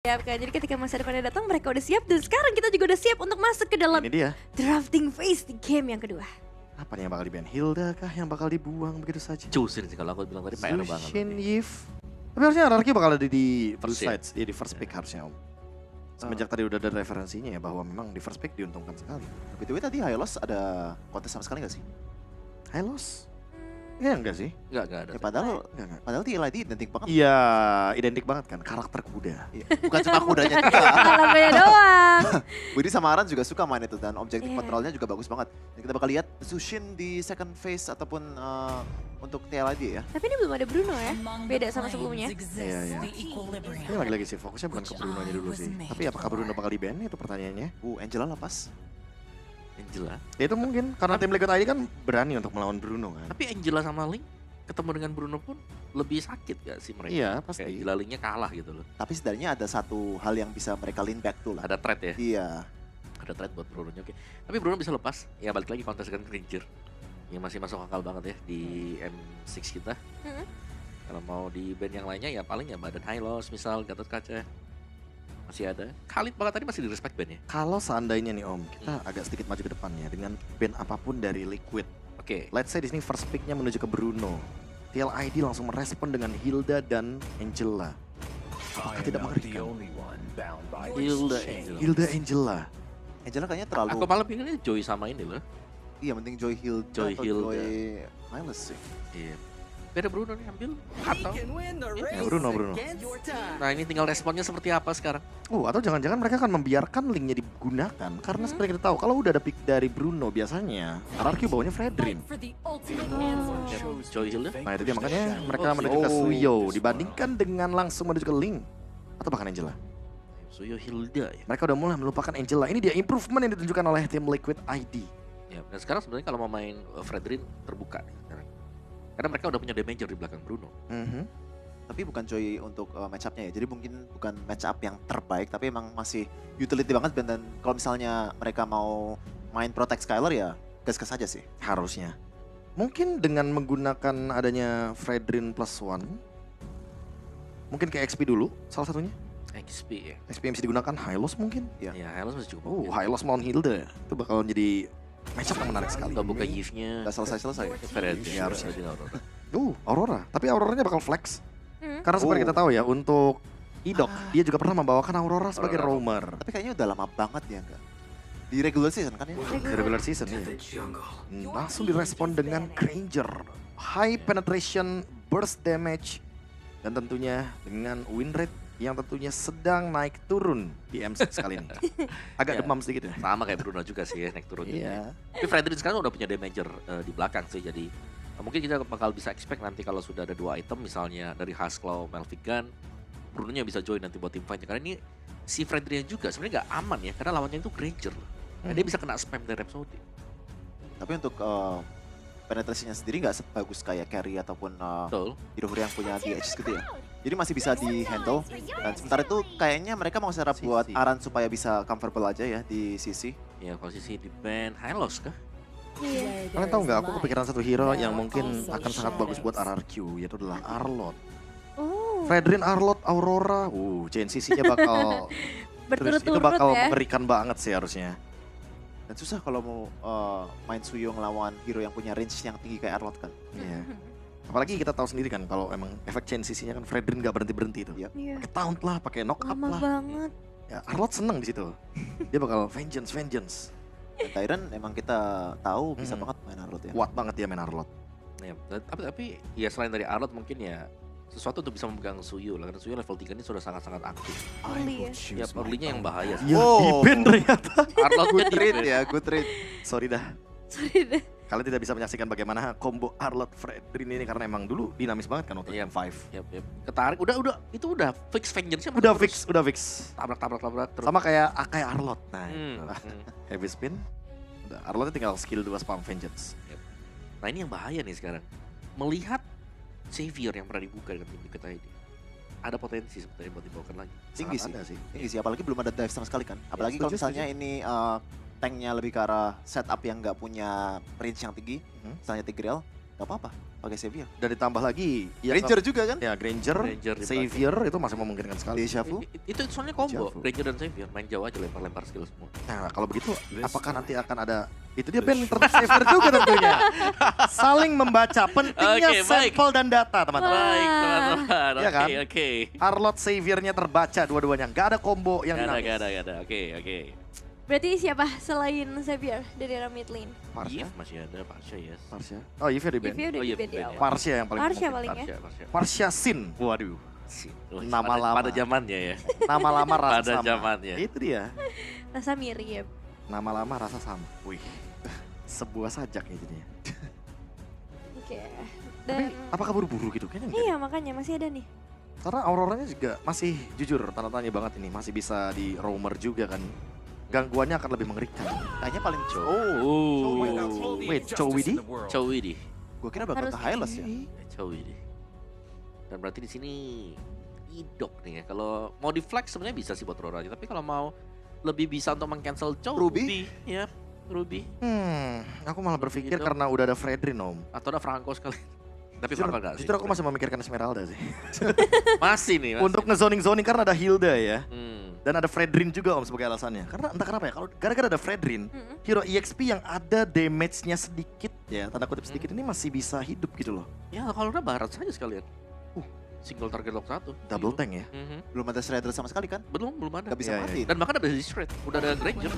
Siap kan, jadi ketika masa depannya datang mereka udah siap dan sekarang kita juga udah siap untuk masuk ke dalam Ini dia. drafting phase di game yang kedua. Apa nih yang bakal di-ban? Hilda kah yang bakal dibuang begitu saja? Cusin sih kalau aku bilang tadi PR banget. Zushin Yif. Tapi harusnya RRQ bakal ada di first First sides, ya di first pick harusnya om. Semenjak tadi udah ada referensinya ya bahwa memang di first pick diuntungkan sekali. BTW tadi Hylos ada kontes sama sekali gak sih? Hylos? Iya enggak sih? Enggak ada. Ya, padahal Enggak. padahal TLID identik banget. Iya, identik banget kan karakter kuda. Iya. Bukan cuma kudanya juga. Pengalamannya doang. Budi sama Aran juga suka main itu dan objektif Iya. kontrolnya juga bagus banget. Dan kita bakal lihat Zushin di second phase ataupun untuk TLID ya. Tapi ini belum ada Bruno ya, beda sama sebelumnya. Iya, iya. Ini lagi-lagi sih fokusnya bukan ke Bruno-nya dulu sih. Tapi apakah Bruno bakal di-ban itu pertanyaannya. Angela lepas. Angela. Ya itu mungkin karena tim Liquid ID kan berani untuk melawan Bruno kan. Tapi Angela sama Link ketemu dengan Bruno pun lebih sakit gak sih mereka? Iya pasti. Kayak gila Linknya kalah gitu loh. Tapi setidaknya ada satu hal yang bisa mereka lean back to lah. Ada threat ya? Iya. Ada threat buat Bruno-nya, oke. Tapi Bruno bisa lepas, ya balik lagi kontes dengan Ranger. Yang masih masuk akal banget ya di M6 kita. Mm-mm. Kalau mau di band yang lainnya ya paling ya Badan Hylos misal, Gatot Kaca. Masih ada. Khalid banget tadi masih di respect band ya? Kalau seandainya nih om, kita agak sedikit maju ke depannya dengan band apapun dari Liquid. Oke. Let's say di sini first picknya menuju ke Bruno. TLID langsung merespon dengan Hilda dan Angela. Apakah tidak mengerikan? Hilda Angela. Angela kayaknya terlalu. Aku malah pinginnya Joy sama ini loh. Iya mending Joy Hilda Joy atau Hilda. Joy Hylos sih. Iya. Beda Bruno nih ambil atau Ya, Bruno. nah ini tinggal responnya seperti apa sekarang. Atau jangan-jangan mereka akan membiarkan linknya digunakan. Karena seperti kita tahu, kalau udah ada pick dari Bruno biasanya RRQ bawanya Fredrin. Joy Hilda. Nah itu dia makanya mereka menuju ke Suyo dibandingkan dengan langsung menuju ke Link. Atau bahkan Angela. Suyo Hilda ya. Mereka udah mulai melupakan Angela. Ini dia improvement yang ditunjukkan oleh tim Liquid ID. Ya, dan sekarang sebenarnya kalau mau main Fredrin terbuka nih sekarang. Karena mereka udah punya damager di belakang Bruno. Tapi bukan Joy untuk match up-nya ya. Jadi mungkin bukan match up yang terbaik tapi emang masih utility banget dan kalau misalnya mereka mau main protect Skylar ya gas-gas aja sih. Harusnya. Mungkin dengan menggunakan adanya Fredrin plus one. Mungkin ke XP dulu salah satunya. XP ya. XP yang bisa digunakan Hylos mungkin. Iya. Ya, Hylos masih cukup. Hylos melawan Hilda. Itu bakal jadi matchup yang menarik sekali. Atau buka Yves-nya. Gak selesai-selesai. Fredrin Ya, harusnya. Aurora. Aurora. Tapi Auroranya bakal flex. Karena seperti Oh. kita tahu ya, untuk Idok, dia juga pernah membawakan Aurora sebagai Aurora. roamer. Tapi kayaknya udah lama banget ya enggak? Di regular season kan ya? Di regular season ya. Langsung direspon dengan Granger. High penetration, burst damage. Dan tentunya dengan win rate yang tentunya sedang naik turun di M6 kali ini. Agak Ya. demam sedikit ya. Sama kayak Bruno juga sih ya, naik turun. Iya. Tapi Fredrin sekarang udah punya damager di belakang sih, jadi mungkin kita bakal bisa expect nanti kalau sudah ada 2 item misalnya dari Hasclaw, Melvigan, Bruno-nya bisa join nanti buat tim fight-nya. Karena ini si Fredrin juga sebenarnya nggak aman ya, karena lawannya itu Granger. Nah, dia bisa kena spam dari Rhapsody. Tapi untuk penetrasinya sendiri nggak sebagus kayak carry ataupun Betul. hero-hero yang punya DH gitu ya. Jadi masih bisa di-handle. Dan sementara itu kayaknya mereka mau setup buat Sisi. Aran supaya bisa comfortable aja ya di sisi. Ya posisi di band Hylos kah? Iya. Kalian tahu nggak, aku kepikiran satu hero yang mungkin akan sangat bagus buat RRQ, yaitu adalah Arlot. Oh, Fredrin, Arlot, Aurora. CNCC-nya bakal terus itu berturut-turut bakal ya. mengerikan banget sih harusnya. Dan susah kalau mau main Suyo ngelawan hero yang punya range yang tinggi kayak Arlot kan. Iya. Apalagi kita tahu sendiri kan kalau emang efek CNCC-nya kan Fredrin nggak berhenti-berhenti tuh. Iya. Iya. Pakai taunt lah, pakai knock up Lama lah. banget. Ya, Arlot seneng di situ. Dia bakal vengeance. Dan Tyron emang kita tahu bisa Hmm. banget main Arlot ya. Kuat banget dia main Arlot. Ya, tapi ya selain dari Arlot mungkin ya sesuatu untuk bisa memegang Suyo lah, karena Suyo level 3 ini sudah sangat-sangat aktif. Early Ya ya. early-nya yang bahaya sih. Ya, di-ban ternyata. Arlotnya Good di trade ban. ya, good trade. Sorry dah. Sorry deh. Kalian tidak bisa menyaksikan bagaimana combo Arlot Fredrin ini karena emang dulu dinamis banget kan waktu Iya. M5. Yap. Ketarik, itu udah fix vengeance-nya. Udah terus fix. Tabrak terus. Sama kayak Arlot. Nah, Hmm, itu. hmm. Heavy spin. Udah, Arlotnya tinggal skill 2 spam vengeance. Nah ini yang bahaya nih sekarang. Melihat Xavier yang pernah dibuka dengan tim Liquid ID. Ada potensi sebenarnya buat dibawakan lagi. Tinggi sih. Sangat ada sih. Tinggi sih, apalagi belum ada dive sama sekali kan. Apalagi kalau setuju, misalnya ini tanknya lebih ke arah setup yang nggak punya range yang tinggi, Mhm. misalnya Tigreal, Gak apa-apa, pakai Xavier. Dan ditambah lagi ya, Ranger juga kan? Ya Granger, Granger Xavier itu masih memungkinkan sekali. Deja Vu. Itu soalnya combo, Javu. Ranger dan Xavier main jauh aja lempar-lempar skill semua. Nah kalau begitu apakah nanti akan ada, itu dia band Xavier juga tentunya. Saling membaca, pentingnya Oke, baik. sampel dan data teman-teman. Baik teman-teman, Iya kan? oke. Arlot Xaviernya terbaca dua-duanya, nggak ada combo yang Gak dinamis. ada, oke. Berarti siapa selain Xavier dari arah mid lane? Parsha, Yves masih ada, Pasha yes. Parsha. Oh Yves di band. Yves udah Oh, di iya, band di band awal. ya. Parsha yang paling Parsha mungkin. paling ya. Parsha Sin, waduh. Nama pada, lama. pada zamannya ya. Nama lama rasa Pada sama. zamannya. Itu dia. Rasa mirip. Nama lama rasa sama. Wih, sebuah sajak ya jadinya. Oke. Tapi Dan apakah buru-buru gitu? Kayaknya enggak. iya makanya masih ada nih. Karena auroranya juga masih jujur, tanda tanya banget ini. Masih bisa di roamer juga kan. Gangguannya akan lebih mengerikan. Kayaknya paling Cho. Oh, Wait, Chow Widi? Chowidi. Gue kira bakal ke Harus Hylos ya. Chowidi. Dan berarti di sini Idok nih ya. Kalau mau di flex sebenarnya bisa sih buat Roro aja. Tapi kalau mau lebih bisa untuk meng-cancel Chow. Ruby? Ya, Ruby. Aku malah berpikir Gitu. karena udah ada Fredrin om. Atau ada Franco sekali. Tapi Justru, Franco enggak sih. justru aku masih memikirkan Esmeralda sih. Masih nih. Masih. Untuk ngezoning-zoning karena ada Hilda ya. Hmm. Dan ada Fredrin juga om sebagai alasannya. Karena entah kenapa ya, kalau gara-gara ada Fredrin, hero EXP yang ada damage-nya sedikit ya, tanda kutip sedikit ini masih bisa hidup gitu loh. Ya kalau udah barat saja sekalian. Single target lock 1. Double tank ya. Belum ada Shredder sama sekali kan? Belum ada. Gak bisa Iya, mati. Dan bahkan ada di shred. Udah ada Granger.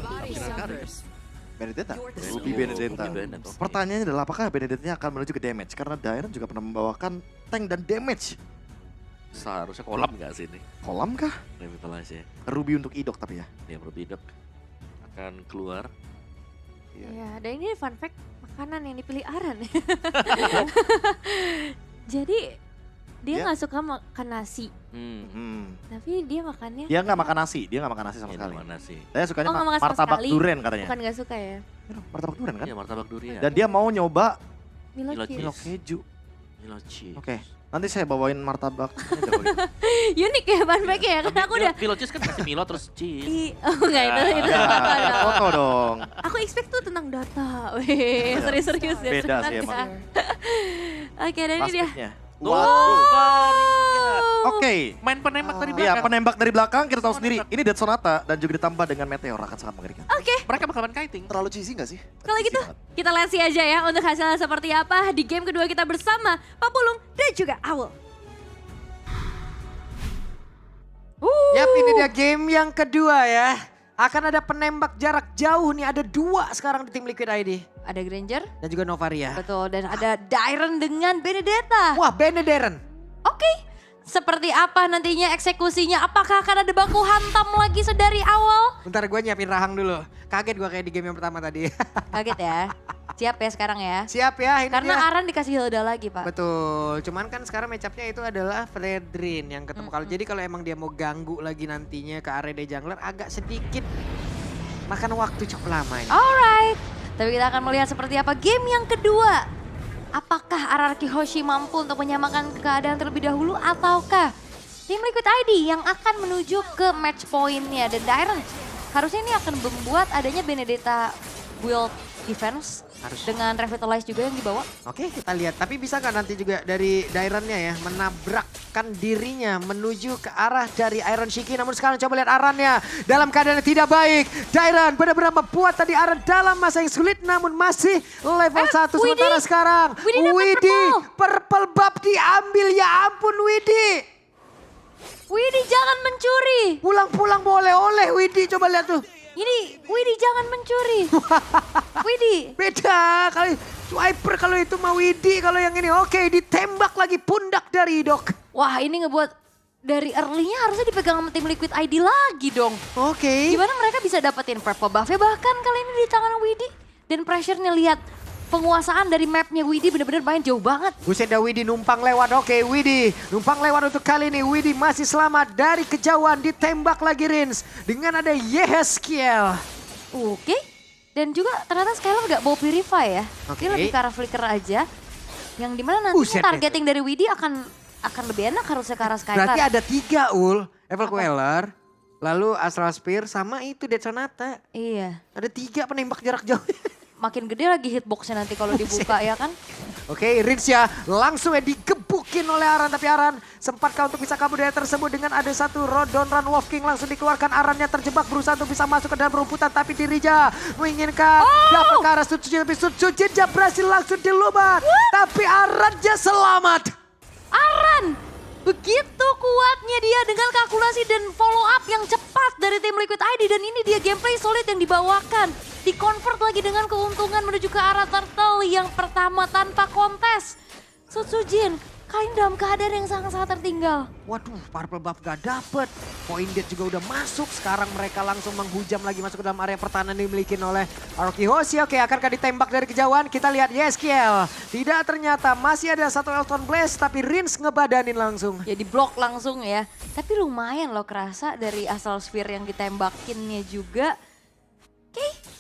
Benedetta. Ruby Benedetta. Benedetta. Pertanyaannya adalah apakah Benedetta akan menuju ke damage? Karena Dairon juga pernah membawakan tank dan damage. Seharusnya kolam nggak sih ini? Kolam kah? Revitalize ya. Ruby untuk Idok tapi ya. Yang berbeda akan keluar. Ya, dan ini fun fact makanan yang dipilih Aran. Jadi dia Ya. nggak suka makan nasi, Hmm. tapi dia makannya Dia nggak makan nasi, dia nggak makan nasi sama Ini sekali. mana sih? Saya sukanya Oh, nggak makan sama martabak sekali? duren katanya. bukan nggak suka ya. Martabak duren kan? Iya martabak durian. Dan dia mau nyoba Milo Milo cheese. Milo keju. Milo cheese. Oke, nanti saya bawain martabak. Unik ya fun fact ya, karena aku udah Milo cheese kan kasih Milo terus cheese. Oh enggak itu Ya, data dong. foto dong. Aku expect tuh tentang data. Weh, serius-serius ya. Beda ternyata. sih emang. Oke, dan ini dia. Plastiknya. Oh. Oke. Main penembak dari Iya, belakang. penembak dari belakang kita tahu sendiri. Ini Dead Sonata dan juga ditambah dengan Meteor akan sangat mengerikan. Mereka bakal main kiting. Terlalu cheesy gak sih? Kalau gitu, kita lihat sih aja ya untuk hasilnya seperti apa di game kedua kita bersama Pak Pulung dan juga Awul. Yap, ini dia game yang kedua ya. Akan ada penembak jarak jauh nih, ada 2 sekarang di tim Liquid ID. Ada Granger, Dan juga Novaria. betul, dan ada Dairon dengan Benedetta. Wah, Benederen. Oke, seperti apa nantinya eksekusinya? Apakah akan ada baku hantam lagi sedari awal? Bentar gue nyiapin rahang dulu. Kaget gue kayak di game yang pertama tadi. Kaget ya. Siap ya sekarang ya. Siap ya, ini Karena dia. Aran dikasih Hilda lagi, Pak. Betul, cuman kan sekarang matchupnya itu adalah Fredrin yang ketemu kalau jadi kalau emang dia mau ganggu lagi nantinya ke area de jungler agak sedikit makan waktu cukup lama ini. Alright, tapi kita akan melihat seperti apa game yang kedua. Apakah RRQ Hoshi mampu untuk menyamakan keadaan terlebih dahulu ataukah tim Liquid ID yang akan menuju ke match point-nya. Dan Dairon harusnya ini akan membuat adanya Benedetta build defense Harus. dengan Revitalize juga yang dibawa. Oke, kita lihat. Tapi bisa nggak nanti juga dari Daironnya ya menabrakkan dirinya menuju ke arah dari Iron Shiki. Namun sekarang coba lihat Arannya dalam keadaan yang tidak baik. Dairon benar-benar membuat tadi Aran dalam masa yang sulit namun masih level 1 Widi. sementara sekarang. Widi dapat purple buff diambil, ya ampun Widi. Widih jangan mencuri. Pulang-pulang boleh oleh Widi, coba lihat tuh. Ini Widih jangan mencuri. Widih. Beda kali swiper kalau itu mau Widi, kalau yang ini oke ditembak lagi pundak dari Dok. Wah ini ngebuat dari early-nya harusnya dipegang sama tim Liquid ID lagi dong. Oke. Gimana mereka bisa dapetin purple buff-nya bahkan kali ini di tangan Widih. Dan pressure-nya lihat penguasaan dari mapnya Widih bener-bener main jauh banget. Buset dah Widi numpang lewat, oke Widi numpang lewat untuk kali ini. Widi masih selamat dari kejauhan, ditembak lagi Rins dengan ada Yehezkiel. Oke. Dan juga ternyata Skylar gak bawa Purify ya. Oke. Dia lebih ke arah flicker aja. Yang dimana nanti Buset deh. targeting dari Widih akan lebih enak harusnya ke arah Skylar. Berarti ada 3 Evil Queller, lalu Astral Spear sama itu Dead Sonata. Iya. Ada 3 penembak jarak jauh. makin gede lagi hitboxnya nanti kalau dibuka ya kan. Oke, Rins ya langsung ya digebukin oleh Aran. Tapi Aran sempatkah untuk bisa kabur dari tersebut dengan ada satu Rodon Run Wolf King langsung dikeluarkan. Arannya terjebak berusaha untuk bisa masuk ke dalam rumputan. Tapi Dirija menginginkan dapat ke arah Sutsujin. Tapi Sutsujin berhasil langsung dilubat. Tapi Arannya selamat. Aran, begitu kuatnya dia dengan kalkulasi dan follow up yang cepat dari tim Liquid ID. Dan ini dia gameplay solid yang dibawakan. Di-convert lagi dengan keuntungan menuju ke arah turtle yang pertama tanpa kontes. Sutsujin kali ini dalam keadaan yang sangat-sangat tertinggal. Waduh, purple buff gak dapet. Point dead juga udah masuk. Sekarang mereka langsung menghujam lagi masuk ke dalam area pertahanan dimiliki oleh Aroki Hoshi. Oke, akankah ditembak dari kejauhan? Kita lihat Yeskiel. Tidak, ternyata masih ada satu Elton Blaze tapi Rins ngebadanin langsung. Ya di-block langsung ya. Tapi lumayan loh kerasa dari Astral Sphere yang ditembakinnya juga. Oke.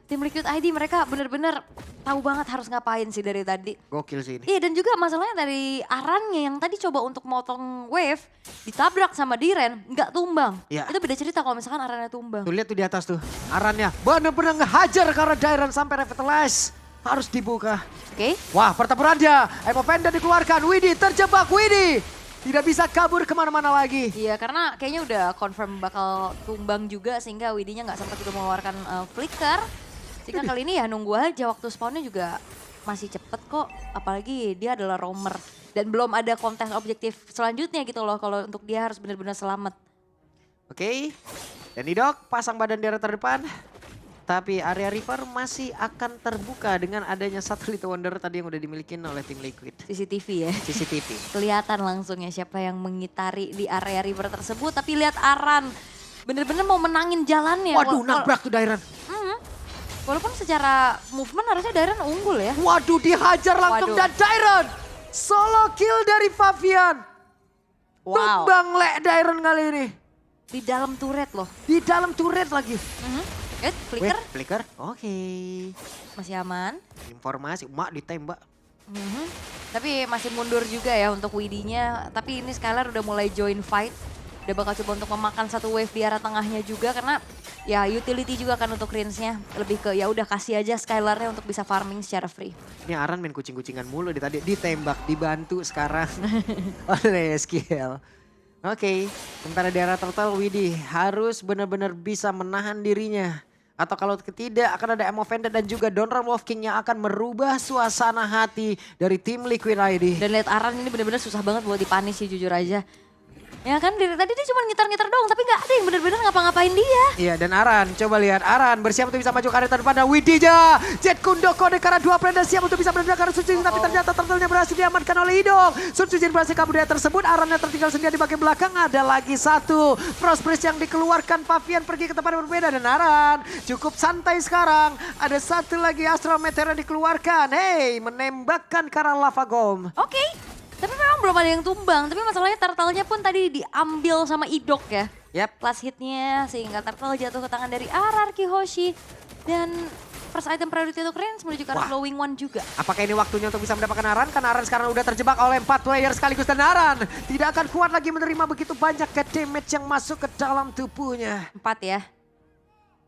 Tim Liquid ID mereka bener-bener tahu banget harus ngapain sih dari tadi. Gokil sih ini. Iya dan juga masalahnya dari Arannya yang tadi coba untuk motong wave, ditabrak sama Diren, nggak tumbang. Iya. Itu beda cerita kalau misalkan Arannya tumbang. Tuh lihat tuh di atas tuh. Arannya bener-bener ngehajar karena Dairon sampai revitalize. Harus dibuka. Oke. Wah, pertempurannya. Emo Panda dikeluarkan. Widhi terjebak. Widhi tidak bisa kabur kemana-mana lagi. Iya karena kayaknya udah confirm bakal tumbang juga sehingga Widhi-nya nggak sempat juga mengeluarkan flicker. Sehingga kali ini ya nunggu aja waktu spawnnya juga masih cepet kok. Apalagi dia adalah roamer. Dan belum ada kontes objektif selanjutnya gitu loh kalau untuk dia harus benar-benar selamat. Oke. Dan Idok pasang badan di area terdepan. Tapi area River masih akan terbuka dengan adanya satu Little Wonder tadi yang udah dimiliki oleh tim Liquid. CCTV ya. CCTV. Kelihatan langsung ya siapa yang mengitari di area river tersebut. Tapi lihat Aran bener-bener mau menangin jalannya. Waduh, nabrak tuh Dairon. Walaupun secara movement harusnya Dairon unggul ya. Waduh, dihajar langsung Waduh. dan Dairon. Solo kill dari Fabian. Wow. Tumbang lek Dairon kali ini. Di dalam turret loh. Di dalam turret lagi. Flicker Wait, flicker. Oke. masih aman. Informasi, mak ditembak. Tapi masih mundur juga ya untuk Widhi-nya. Tapi ini Skylar udah mulai join fight. Udah bakal coba untuk memakan satu wave di arah tengahnya juga karena ya utility juga kan untuk Rins-nya. Lebih ke ya udah kasih aja Skylar-nya untuk bisa farming secara free. Ini Aran main kucing-kucingan mulu di tadi. Ditembak, dibantu sekarang oleh SKL. Oke, sementara di arah Turtle Widhi harus benar-benar bisa menahan dirinya. Atau kalau tidak akan ada Emo Vendor dan juga Donran Wolf King yang akan merubah suasana hati dari tim Liquid ID. Dan lihat Aran ini bener-bener susah banget buat dipanis sih jujur aja. Ya kan dari tadi dia cuma ngitar-ngitar doang tapi gak ada yang bener-bener ngapa-ngapain dia. Iya dan Aran, coba lihat Aran bersiap untuk bisa maju ke area terdepan. Dan Widhi ja, Jet Kundoko karena dua plan dan siap untuk bisa benar-benar ke arah Sutsujin. Tapi ternyata turtle-nya berhasil diamankan oleh Idong. Sutsujin berhasil kabur dari tersebut, Arannya tertinggal sendiri di bagian belakang. Ada lagi satu Frostbreeze yang dikeluarkan, Fabian pergi ke tempat yang berbeda. Dan Aran cukup santai sekarang. Ada satu lagi Astral Meteor yang dikeluarkan. Hey, menembakkan ke arah Lava Golem. Oke. Tapi memang belum ada yang tumbang. Tapi masalahnya turtle-nya pun tadi diambil sama Idok ya. Yap. Last hitnya sehingga turtle jatuh ke tangan dari Ararki Hoshi. Dan first item priority untuk Rins menuju ke arah Wah. Flowing One juga. Apakah ini waktunya untuk bisa mendapatkan Aran? Karena Aran sekarang udah terjebak oleh 4 player sekaligus. Dan Aran tidak akan kuat lagi menerima begitu banyak ke damage yang masuk ke dalam tubuhnya. 4 ya.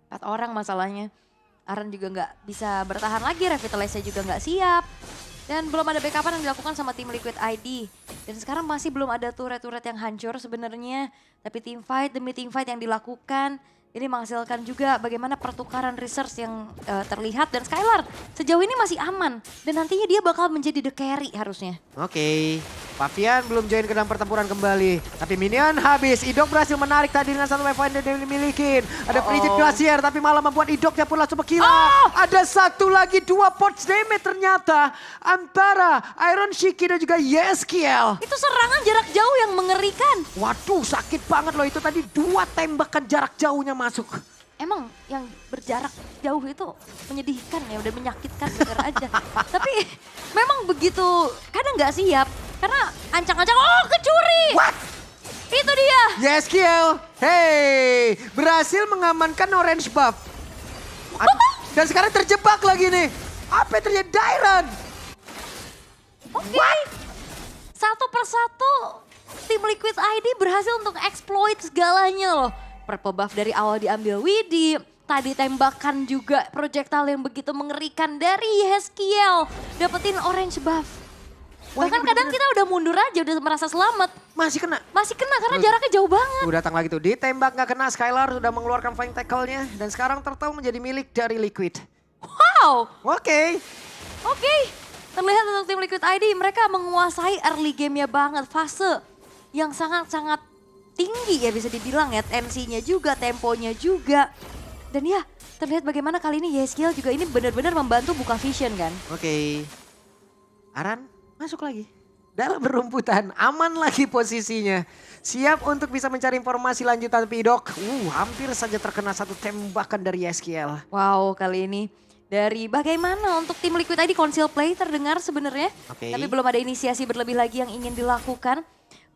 4 orang masalahnya. Aran juga nggak bisa bertahan lagi, Revitalize-nya juga nggak siap. Dan belum ada backup yang dilakukan sama tim Liquid ID. Dan sekarang masih belum ada turret-turret yang hancur sebenarnya. Tapi team fight demi team fight yang dilakukan. Ini menghasilkan juga bagaimana pertukaran resource yang terlihat. Dan Skylar sejauh ini masih aman. Dan nantinya dia bakal menjadi the carry harusnya. Oke, Fabian belum join ke dalam pertempuran kembali. Tapi minion habis, Idok berhasil menarik tadi dengan satu wave yang dia dimiliki. Ada Frigid Glacier tapi malah membuat Idoknya pun langsung berkilau. Ada satu lagi 2 pots damage ternyata antara Iron Shiki dan juga Yeskiel. Itu serangan jarak jauh yang mengerikan. Waduh sakit banget loh itu tadi 2 tembakan jarak jauhnya masuk. Emang yang berjarak jauh itu menyedihkan ya, udah menyakitkan bener aja. Tapi memang begitu, kadang nggak siap. Karena ancang-ancang, oh kecuri! What? Itu dia! Yeskiel, hey, berhasil mengamankan orange buff. Dan sekarang terjebak lagi nih. Apa yang terjadi? Dairon. Oke. Satu persatu tim Liquid ID berhasil untuk exploit segalanya loh. Purple buff dari awal diambil Widhi, Tadi tembakan juga projectile yang begitu mengerikan dari Yeskiel. Dapetin orange buff. Bahkan kadang kita udah mundur aja, udah merasa selamat. Masih kena. Masih kena karena jaraknya jauh banget. Udah datang lagi tuh, ditembak gak kena, Skylar sudah mengeluarkan flying tackle-nya. Dan sekarang turtle menjadi milik dari Liquid. Wow, Oke. oke. Terlihat untuk tim Liquid ID, mereka menguasai early game-nya banget. Fase yang sangat-sangat tinggi ya bisa dibilang ya. Tensinya juga, temponya juga. Dan ya, terlihat bagaimana kali ini Yeskiel juga ini benar-benar membantu buka vision kan. Oke. Aran masuk lagi. Dalam berumputan, aman lagi posisinya. Siap untuk bisa mencari informasi lanjutan Pidok. Hampir saja terkena satu tembakan dari Yeskiel. Wow, kali ini dari bagaimana untuk tim Liquid ID conceal play terdengar sebenarnya. Oke. Tapi belum ada inisiasi berlebih lagi yang ingin dilakukan.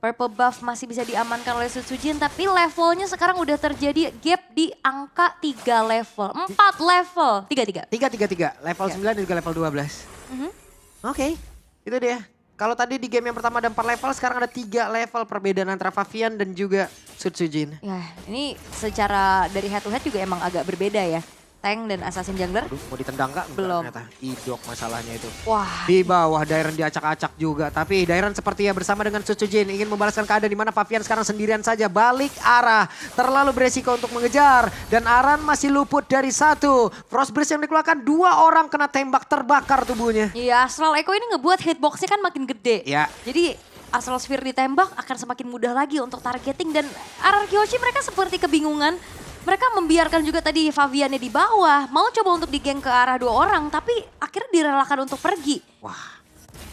Purple buff masih bisa diamankan oleh Sutsujin, tapi levelnya sekarang udah terjadi gap di angka 3 level. 4 level. 3. 3-3-3, level 9 dan juga level 12. Oke, itu dia. Kalau tadi di game yang pertama ada 4 level, sekarang ada 3 level perbedaan antara Favian dan juga Sutsujin. Ya, ini secara dari head to head juga emang agak berbeda ya. Tank dan assassin jungler. Aduh, mau ditendang gak? Belum. Ternyata Idok masalahnya itu. Wah, Di bawah Dairon diacak-acak juga. Tapi Dairon sepertinya bersama dengan Sutsujin ingin membalaskan keadaan di mana Favian sekarang sendirian saja. Balik arah. Terlalu beresiko untuk mengejar. Dan Aran masih luput dari 1. Frostburst yang dikeluarkan 2 orang kena tembak terbakar tubuhnya. iya Astral Echo ini ngebuat hitboxnya kan makin gede. Ya. Jadi Astral Sphere ditembak akan semakin mudah lagi untuk targeting. Dan RRQ Hoshi mereka seperti kebingungan. Mereka membiarkan juga tadi Faviannya di bawah. Mau coba untuk digeng ke arah 2 orang. Tapi akhirnya direlakan untuk pergi. Wah.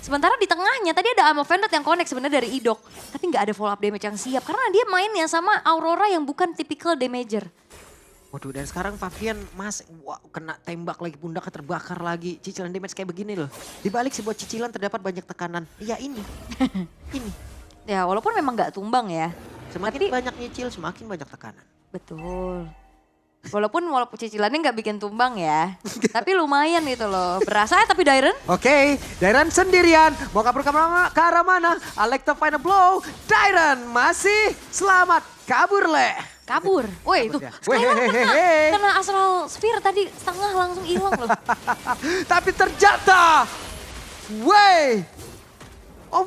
Sementara di tengahnya tadi ada Ammo Vendor yang connect sebenarnya dari Idok. Tapi nggak ada follow up damage yang siap. Karena dia mainnya sama Aurora yang bukan typical damager. Waduh, dan sekarang Favian kena tembak lagi, pundaknya terbakar lagi. Cicilan damage kayak begini loh. Di balik sebuah cicilan terdapat banyak tekanan. Iya ini. Ini. Ya walaupun memang nggak tumbang ya. Semakin banyak nyicil, semakin banyak tekanan. Betul. Walaupun cicilannya nggak bikin tumbang ya. Tapi lumayan gitu loh. Berasa tapi Dairon. Oke, Dairon sendirian. Mau kabur ke arah mana? Alekta final blow. Dairon masih selamat. Kabur le. Kabur. Woi itu. ya. Skylar Wehehehe. kena Astral Sphere tadi setengah langsung hilang loh. Tapi ternyata.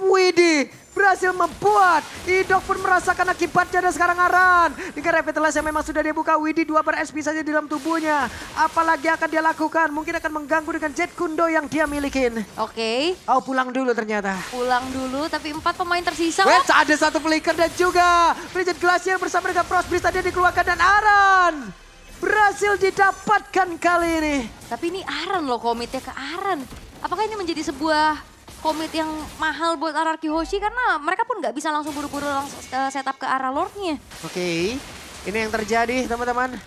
Widi berhasil membuat Idok pun merasakan akibatnya dan sekarang Aran. Dengan revitalize yang memang sudah dia buka, Widi 2 bar SP saja di dalam tubuhnya. Apalagi akan dia lakukan, mungkin akan mengganggu dengan Jet Kundo yang dia milikin. Oke. Oh pulang dulu ternyata. Pulang dulu tapi 4 pemain tersisa. Wait, ada satu flicker dan juga Bridget Glacier bersama dengan Frostbreeze tadi dikeluarkan dan Aran berhasil didapatkan kali ini. Tapi ini Aran loh, komitnya ke Aran. Apakah ini menjadi sebuah komit yang mahal buat RRQ Hoshi karena mereka pun nggak bisa langsung buru-buru langsung setup ke arah Lordnya. Oke, ini yang terjadi teman-teman.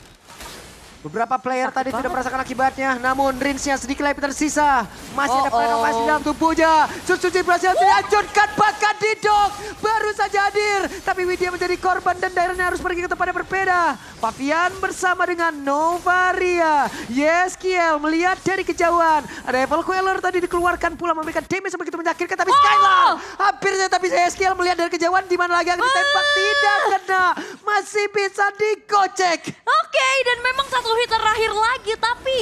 Beberapa player Sakit tadi banget. tidak merasakan akibatnya, namun Rinsnya sedikit lebih tersisa. Masih ada Oh, renovasi oh. dalam tubuhnya. Suzuki berhasil dihancurkan, bahkan Didok baru saja hadir. Tapi Widya menjadi korban dan daerahnya harus pergi ke tempat yang berbeda. Favian bersama dengan Novaria. Yeskiel melihat dari kejauhan. Ada Evil Queller tadi dikeluarkan pula memberikan damage yang begitu menyakitkan. Tapi Skylar hampir saja, tapi Yeskiel melihat dari kejauhan di mana lagi akan ditembak. Tidak kena, masih bisa digocek. Oke, dan memang satu hit terakhir lagi, tapi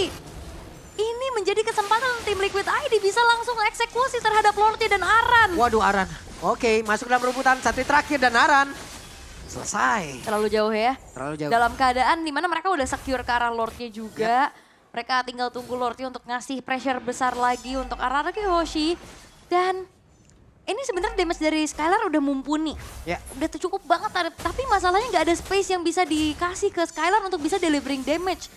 ini menjadi kesempatan tim Liquid ID bisa langsung eksekusi terhadap Lordnya dan Aran. Waduh Aran. Oke, masuk dalam rebutan satu terakhir dan Aran selesai. Terlalu jauh ya. Terlalu jauh. Dalam keadaan dimana mereka udah secure ke arah Lordnya juga. Mereka tinggal tunggu Lordnya untuk ngasih pressure besar lagi untuk RRQ Hoshi. Dan ini sebenarnya damage dari Skylar udah mumpuni. Ya. Udah cukup banget, tapi masalahnya nggak ada space yang bisa dikasih ke Skylar untuk bisa delivering damage.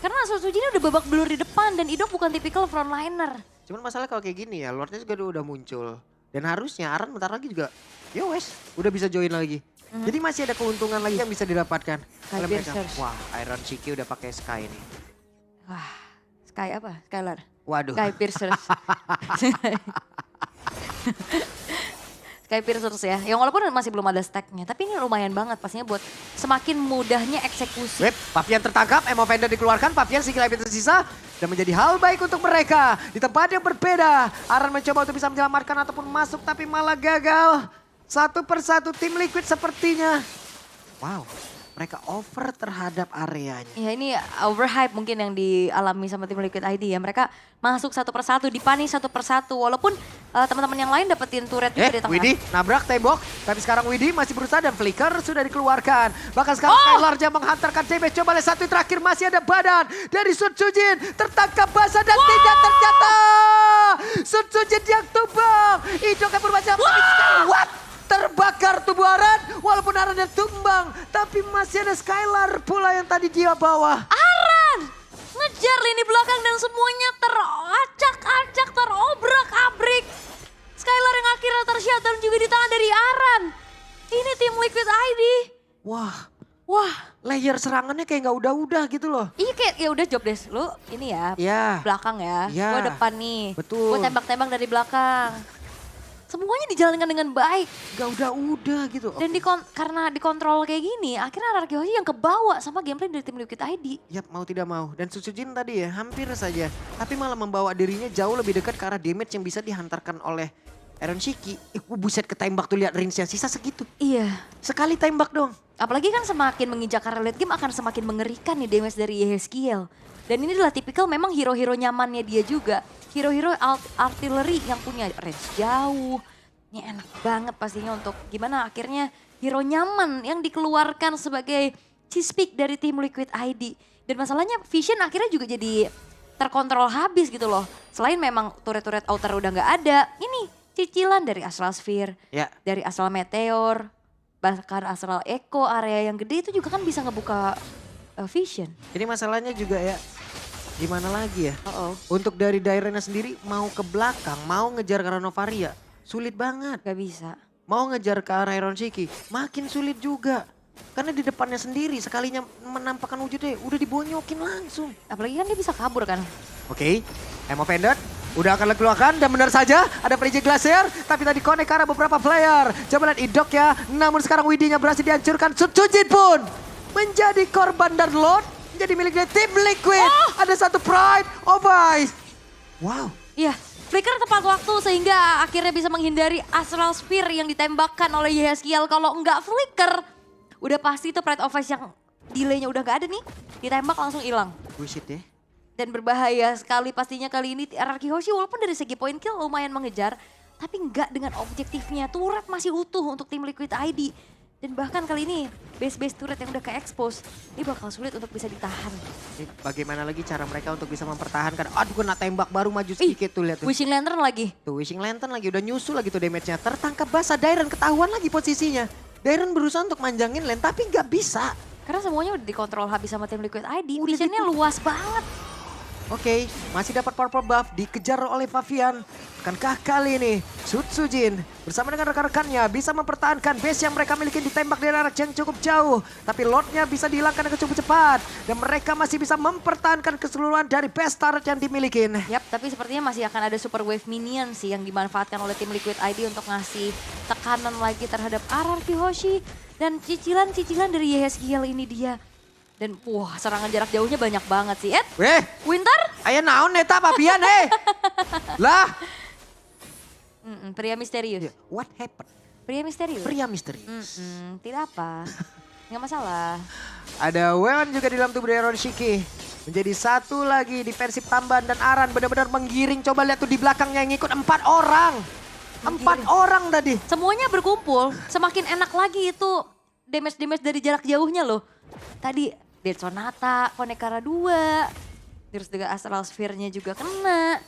Karena Suzuki ini udah babak belur di depan dan Idok bukan tipikal frontliner. Cuman masalah kalau kayak gini ya, Lordnya juga udah muncul. Dan harusnya Aran bentar lagi juga, ya wes, udah bisa join lagi. Jadi masih ada keuntungan lagi yang bisa didapatkan. oleh mereka. Piercers. Wah, Iron Shiki udah pakai Sky nih. Wah, Sky apa? Skylar? Waduh. Sky Piercers. Sky Piercers ya. Yang walaupun masih belum ada stacknya. Tapi ini lumayan banget pastinya buat semakin mudahnya eksekusi. Web, Favian tertangkap, Emo Vendor dikeluarkan, Favian single life tersisa. Dan menjadi hal baik untuk mereka. Di tempat yang berbeda, Aran mencoba untuk bisa menyelamatkan ataupun masuk tapi malah gagal. Satu persatu tim Liquid sepertinya. Wow, Mereka over terhadap areanya. Ya ini overhype mungkin yang dialami sama tim Liquid ID ya. Mereka masuk satu persatu, dipunish satu persatu. Walaupun teman-teman yang lain dapetin turret juga di tengah. Widhi nabrak tembok. Tapi sekarang Widhi masih berusaha dan Flicker sudah dikeluarkan. Bahkan sekarang Skylar yang menghantarkan damage. Coba lihat satu terakhir masih ada badan dari Sun Sujin. Tertangkap basah dan tidak ternyata. Sun Sujin yang tumbang. Idok yang bermacam. What? Terbakar tubuh Aran, walaupun Aran yang tumbang, tapi masih ada Skylar pula yang tadi dia bawa. Aran ngejar lini belakang dan semuanya teracak-acak, terobrak-abrik. Skylar yang akhirnya tershutdown juga di tangan dari Aran. Ini tim Liquid ID. Wah, layer serangannya kayak nggak udah-udah gitu loh. Iya kayak ya udah job desk lu ini ya Ya, belakang ya. Ya. Gua depan nih. Betul. Gua tembak-tembak dari belakang. Semuanya dijalankan dengan baik. nggak udah-udah gitu. Dan karena dikontrol kayak gini, akhirnya RRQ Hoshi yang kebawa sama gameplay dari tim Liquid ID. Yap, mau tidak mau. Dan Susujin tadi ya, hampir saja. Tapi malah membawa dirinya jauh lebih dekat ke arah damage yang bisa dihantarkan oleh Iron Shiki. Buset ketembak tuh, lihat range-nya. Sisa segitu. Iya. Sekali tembak dong. Apalagi kan semakin menginjak arah late game akan semakin mengerikan nih damage dari Yeskiel. Dan ini adalah tipikal memang hero-hero nyamannya dia juga. Hero-hero artillery yang punya range jauh. Ini enak banget pastinya untuk gimana akhirnya hero nyaman yang dikeluarkan sebagai cheese pick dari tim Liquid ID. Dan masalahnya Vision akhirnya juga jadi terkontrol habis gitu loh. Selain memang turret-turret outer udah nggak ada. Ini cicilan dari Astral Sphere, Ya. dari Astral Meteor, bahkan Astral Echo area yang gede itu juga kan bisa ngebuka Vision. Ini masalahnya juga ya, gimana lagi ya? Untuk dari daerahnya sendiri mau ke belakang, mau ngejar ke arah Novaria, sulit banget. Gak bisa. Mau ngejar ke arah Iron Shiki, makin sulit juga. Karena di depannya sendiri, sekalinya menampakkan wujudnya, udah dibonyokin langsung. Apalagi kan dia bisa kabur kan. Oke, Emo Pendant udah akan dikeluarkan dan benar saja ada PJ Glacier. Tapi tadi connect ke arah beberapa player. Coba lihat Idok ya, namun sekarang Widhi-nya berhasil dihancurkan. Sujin pun menjadi korban dan Lord menjadi milik dari tim Liquid. Ada satu Pride of Ice. Wow. Iya, Flicker tepat waktu sehingga akhirnya bisa menghindari Astral Sphere yang ditembakkan oleh Yeskiel. Kalau enggak Flicker, udah pasti itu Pride of Ice yang delaynya udah gak ada nih. Ditembak langsung hilang. Bullshit ya. Dan berbahaya sekali pastinya kali ini RRQ Hoshi walaupun dari segi point kill lumayan mengejar. Tapi enggak dengan objektifnya. Turret masih utuh untuk tim Liquid ID. Dan bahkan kali ini base-base turret yang udah ke-expose. Ini bakal sulit untuk bisa ditahan. Ini bagaimana lagi cara mereka untuk bisa mempertahankan. Aduh kena tembak baru maju sedikit tuh, lihat tuh. Wishing Lantern lagi. Tuh Wishing Lantern lagi udah nyusul lagi tuh damage-nya. Tertangkap basah Dairon, ketahuan lagi posisinya. Dairon berusaha untuk manjangin lane tapi nggak bisa. Karena semuanya udah dikontrol habis sama tim Liquid ID. Visionnya luas banget. Oke, masih dapat purple buff, dikejar oleh Favian. Akankah kali ini Sujin bersama dengan rekan-rekannya bisa mempertahankan base yang mereka miliki, ditembak dari arah yang cukup jauh. Tapi Lordnya bisa dihilangkan dengan cukup cepat. Dan mereka masih bisa mempertahankan keseluruhan dari base turret yang dimiliki. Yap, tapi sepertinya masih akan ada super wave minion sih yang dimanfaatkan oleh tim Liquid ID untuk ngasih tekanan lagi terhadap RRQ Hoshi. Dan cicilan-cicilan dari Yeskiel ini dia. Dan wah, serangan jarak jauhnya banyak banget sih. Weh, Winter? aya naon eta Favian Lah. Pria misterius. What happened? Pria misterius? Pria misterius. Tidak apa. Nggak masalah. Ada Weon juga di dalam tubuh dari Iron Shiki. Menjadi satu lagi defensif tambahan dan Aran benar-benar menggiring. Coba lihat tuh di belakangnya yang ngikut 4 orang. 4 orang tadi. Semuanya berkumpul, semakin enak lagi itu damage-damage dari jarak jauhnya loh. Tadi Dead Sonata, Konekara 2, terus juga Astral Sphere-nya juga kena.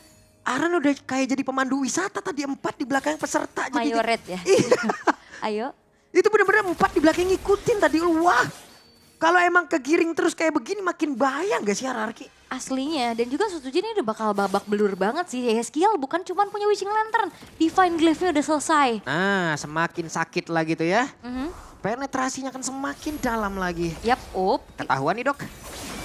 Aran udah kayak jadi pemandu wisata tadi, 4 di belakang peserta. Mayoret ya. Iya. Ayo. Itu benar-benar 4 di belakang ngikutin tadi. Wah, kalau emang kegiring terus kayak begini makin bahaya gak sih RRQ? Aslinya, dan juga Sujin ini udah bakal babak belur banget sih. Yeskiel bukan cuma punya Wishing Lantern, Divine Glaive-nya udah selesai. Nah, semakin sakit lagi tuh ya. Penetrasinya akan semakin dalam lagi. Yap, Ketahuan nih Dok.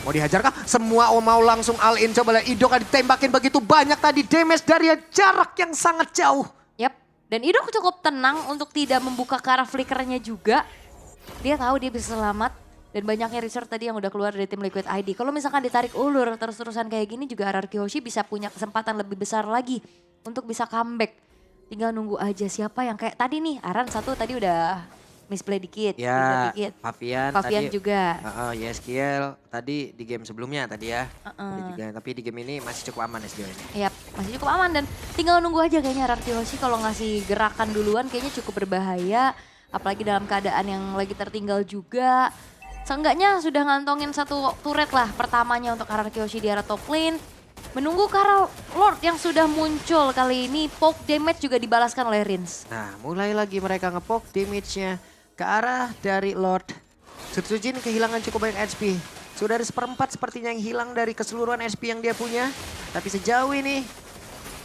Mau dihajar kah? Semua mau langsung all in. Coba lihat Idok ditembakin begitu banyak tadi. Damage dari jarak yang sangat jauh. Yap, dan Idok cukup tenang untuk tidak membuka ke arah flickernya juga. Dia tahu dia bisa selamat. Dan banyaknya research tadi yang udah keluar dari tim Liquid ID. Kalau misalkan ditarik ulur terus-terusan kayak gini juga RRQ Hoshi bisa punya kesempatan lebih besar lagi untuk bisa comeback. Tinggal nunggu aja siapa yang kayak tadi nih. Aran 1 tadi udah misplay dikit. Ya, dikit. Fabian Fabian tadi. juga. Yeskiel tadi di game sebelumnya tadi ya. Tadi Heeh. juga, tapi di game ini masih cukup aman sejauh ini. Yap, masih cukup aman dan tinggal nunggu aja kayaknya RRQ Hoshi kalau ngasih gerakan duluan kayaknya cukup berbahaya. Apalagi dalam keadaan yang lagi tertinggal juga. Seenggaknya sudah ngantongin satu turret lah pertamanya untuk RRQ Hoshi di arah top lane. Menunggu Karal Lord yang sudah muncul kali ini, poke damage juga dibalaskan oleh Rins. Nah, mulai lagi mereka ngepoke damage-nya ke arah dari Lord. Sutsujin kehilangan cukup banyak HP. Sudah ada 1/4 sepertinya yang hilang dari keseluruhan HP yang dia punya. Tapi sejauh ini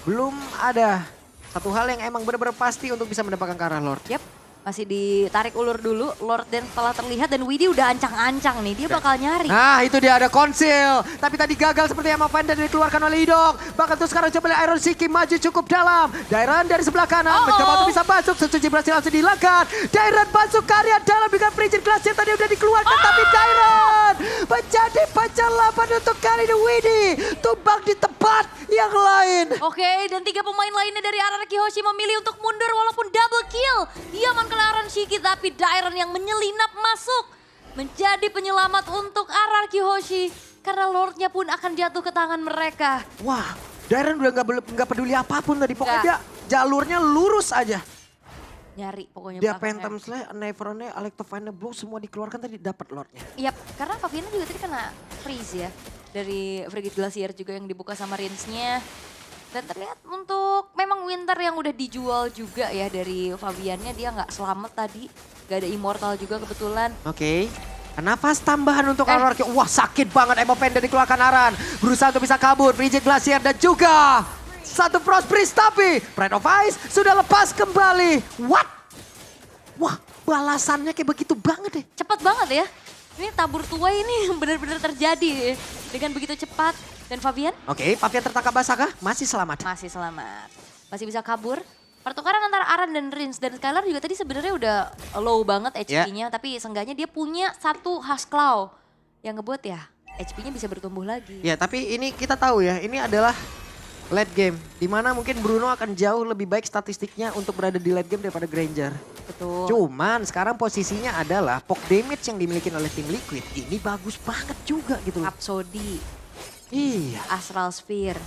belum ada satu hal yang emang benar-benar pasti untuk bisa mendapatkan ke arah Lord. Yap, masih ditarik ulur dulu. Lord dan setelah terlihat dan Widhi udah ancang-ancang nih, dia bakal nyari. Nah, itu dia ada konsil. Tapi tadi gagal seperti yang Mavenda dikeluarkan oleh Idok. Bahkan tuh sekarang coba lihat Iron Shiki maju cukup dalam. Dairan dari sebelah kanan mencoba untuk bisa masuk. Suci berhasil langsung dilakukan. Dairan masuk karya dalam dengan Frigid Glass yang tadi udah dikeluarkan. Tapi Dairan menjadi pencalapan untuk kali ini Widhi. Tumbang di tempat yang lain. Oke, dan 3 pemain lainnya dari RRQ Hoshi memilih untuk mundur walaupun double kill. Dia Aaron Shiki tapi Dairon yang menyelinap masuk. Menjadi penyelamat untuk RRQ Hoshi. Karena Lordnya pun akan jatuh ke tangan mereka. Wah, Dairan udah nggak peduli apapun tadi. Pokoknya Nggak. dia jalurnya lurus aja. Nyari pokoknya Dia belakangnya. Phantom Slayer, Neverone, Electrovine Blue semua dikeluarkan tadi dapat Lordnya. Yap, karena Fabiana juga tadi kena freeze ya. Dari Frigid Glacier juga yang dibuka sama Rinsnya. Dan terlihat untuk memang Winter yang udah dijual juga ya dari Fabiannya. Dia nggak selamat tadi. Gak ada Immortal juga kebetulan. Oke. Nafas tambahan untuk RRQ. Wah, sakit banget Emo Panda dikeluarkan Aran. Berusaha untuk bisa kabur. Frigid Glacier dan juga satu Frost Priest. Tapi Pride of Ice sudah lepas kembali. What? Wah, balasannya kayak begitu banget deh. Cepat banget ya. Ini tabur tua ini benar-benar terjadi dengan begitu cepat. Dan Fabian Oke, Fabian tertangkap basah kah? Masih selamat. masih selamat. Masih bisa kabur. Pertukaran antara Aran dan Rins dan Skylar juga tadi sebenarnya udah low banget HP-nya. Tapi seenggaknya dia punya satu Husk Claw yang ngebuat ya HP-nya bisa bertumbuh lagi. Ya, tapi ini kita tahu ya, ini adalah late game. Dimana mungkin Bruno akan jauh lebih baik statistiknya untuk berada di late game daripada Granger. Betul. Cuman sekarang posisinya adalah poke damage yang dimiliki oleh tim Liquid. Ini bagus banget juga gitu loh. Rhapsody, Iya. Astral Sphere.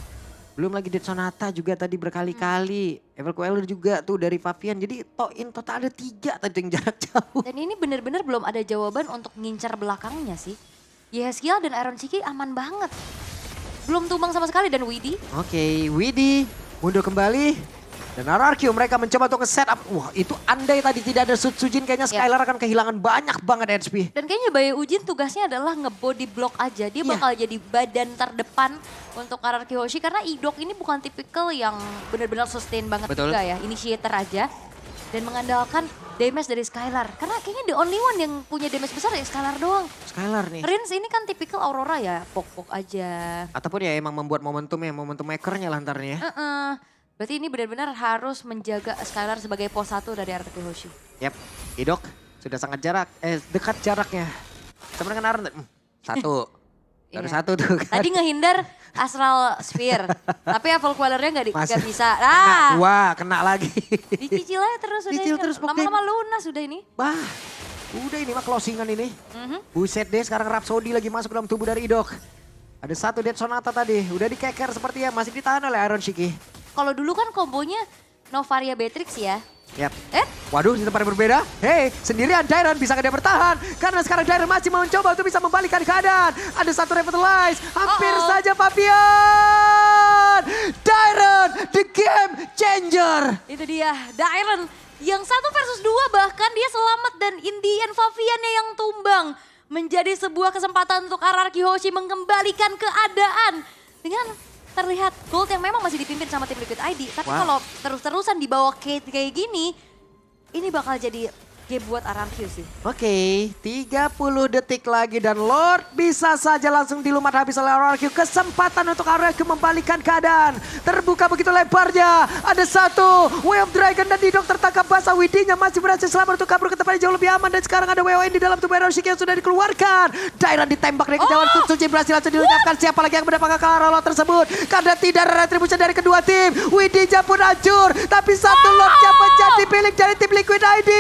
Belum lagi Dead Sonata juga tadi berkali-kali. Evil Queller juga tuh dari Fabian. Jadi in total ada 3 tadi yang jarak jauh. Dan ini benar-benar belum ada jawaban untuk ngincar belakangnya sih. Yeskiel dan Iron Shiki aman banget. Belum tumbang sama sekali dan Widhi. Oke, Widhi mundur kembali. Dan RRQ mereka mencoba untuk nge-setup. Wah, itu andai tadi tidak ada Sutsujin kayaknya Ya. Skylar akan kehilangan banyak banget HP. Dan kayaknya Bayu Ujin tugasnya adalah nge-body block aja. Dia Iya. bakal jadi badan terdepan untuk RRQ Hoshi. Karena Idok ini bukan tipikal yang benar-benar sustain banget Betul. juga ya. Initiator aja. Dan mengandalkan damage dari Skylar. Karena kayaknya the only one yang punya damage besar ya Skylar doang. Skylar nih. Rins ini kan tipikal Aurora ya. Pok-pok aja. Ataupun ya emang membuat momentum makernya lah ntarnya ya. Berarti ini benar-benar harus menjaga Skylar sebagai pos 1 dari RRQ Hoshi. Yap, Idok sudah sangat dekat jaraknya. Sama dengan Aran. Satu. Baru Iya. satu tuh kan. Tadi ngehindar Astral Sphere. Tapi Evil Queller-nya nggak Masih. bisa. Kena dua, kena lagi. Dicicil aja terus udah. Cicil ini. terus, Pok Lama-lama lunas sudah ini. Bah, udah ini mah closingan ini. Mhm. Buset deh, sekarang Rhapsody lagi masuk dalam tubuh dari Idok. Ada satu Dead Sonata tadi, udah dikeker sepertinya masih ditahan oleh Iron Shiki. Kalau dulu kan kombonya Novaria Beatrix ya. Yap. Eh, Waduh, di tempat yang berbeda. Hei, sendirian Dairon bisa dia bertahan. Karena sekarang Dairon masih mau mencoba untuk bisa membalikkan keadaan. Ada satu Revitalize, hampir saja Fabian. Dairon, the game changer. itu dia. Dairon yang 1 versus 2 bahkan dia selamat dan Indian Fabiannya yang tumbang. Menjadi sebuah kesempatan untuk RRQ Hoshi mengembalikan keadaan. Dengan terlihat Gold yang memang masih dipimpin sama tim Liquid ID. Tapi Wow. kalau terus-terusan dibawa kayak gini, ini bakal jadi game buat RRQ sih. Oke, 30 detik lagi dan Lord bisa saja langsung dilumat habis oleh RRQ. Kesempatan untuk RRQ membalikan keadaan. Terbuka begitu lebarnya. Ada satu Way of Dragon dan Didok tertangkap basah. Widhinya masih berhasil selamat untuk kabur ke tempat yang jauh lebih aman. Dan sekarang ada WON di dalam tubuh RRQ yang sudah dikeluarkan. Dairon ditembak dari kejauhan. Suci berhasil langsung dilenyapkan. Siapa lagi yang mendapatkan ke arah Lord tersebut. Karena tidak ada retribusi dari kedua tim. Widhinya pun hancur. Tapi satu Lordnya menjadi milik dari tim Liquid ID.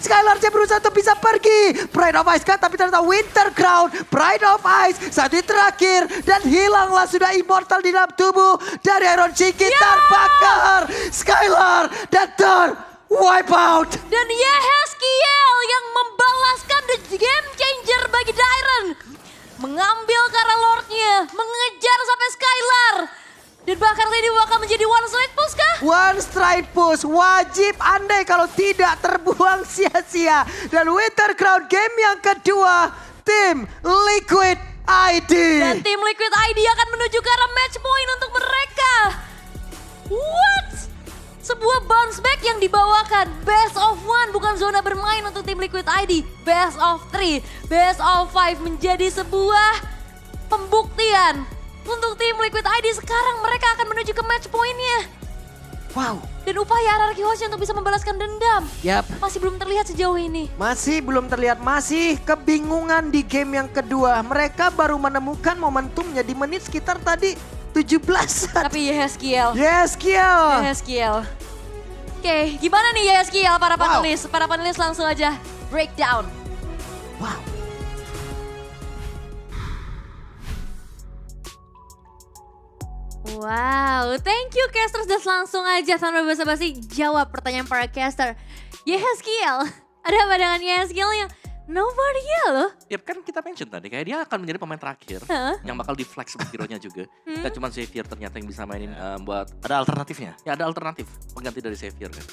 Sekarang Skylar berusaha untuk bisa pergi. Pride of Ice kan, tapi ternyata Winter Crown, Pride of Ice saat ini terakhir dan hilanglah sudah immortal di dalam tubuh dari Iron Shiki. Terbakar Skylar dan wipe out. Dan Yehezkiel yang membalaskan the game changer bagi Dairon. Mengambil Kara Lord-nya, mengejar sampai Skylar. Dan bahkan ini bakal menjadi one straight push kah? One straight push wajib andai kalau tidak terbuang sia-sia. Dan Winter Crown game yang kedua, tim Liquid ID. Dan tim Liquid ID akan menuju ke arah match point untuk mereka. What? Sebuah bounce back yang dibawakan. Best of 1 bukan zona bermain untuk tim Liquid ID. Best of 3, best of 5 menjadi sebuah pembuktian. Untuk tim Liquid ID sekarang mereka akan menuju ke match point-nya. Wow. Dan upaya RRQ Hoshi untuk bisa membalaskan dendam. Yap. Masih belum terlihat sejauh ini. Masih belum terlihat, masih kebingungan di game yang kedua. Mereka baru menemukan momentumnya di menit sekitar tadi 17-an. Tapi Yehezkiel. Yehezkiel. Oke, gimana nih Yehezkiel para Wow. panelis? Para panelis langsung aja breakdown. Wow. Wow, thank you casters. Dan langsung aja tanpa basa-basi jawab pertanyaan para caster. Yehezkiel, ada apa dengan Yehezkiel yang nobody loh? Ya kan kita mention tadi, kayak dia akan menjadi pemain terakhir. Hah? Yang bakal di flex hero-nya juga. Gak cuma Xavier ternyata yang bisa mainin buat, Ada alternatifnya? ya ada alternatif pengganti dari Xavier kan.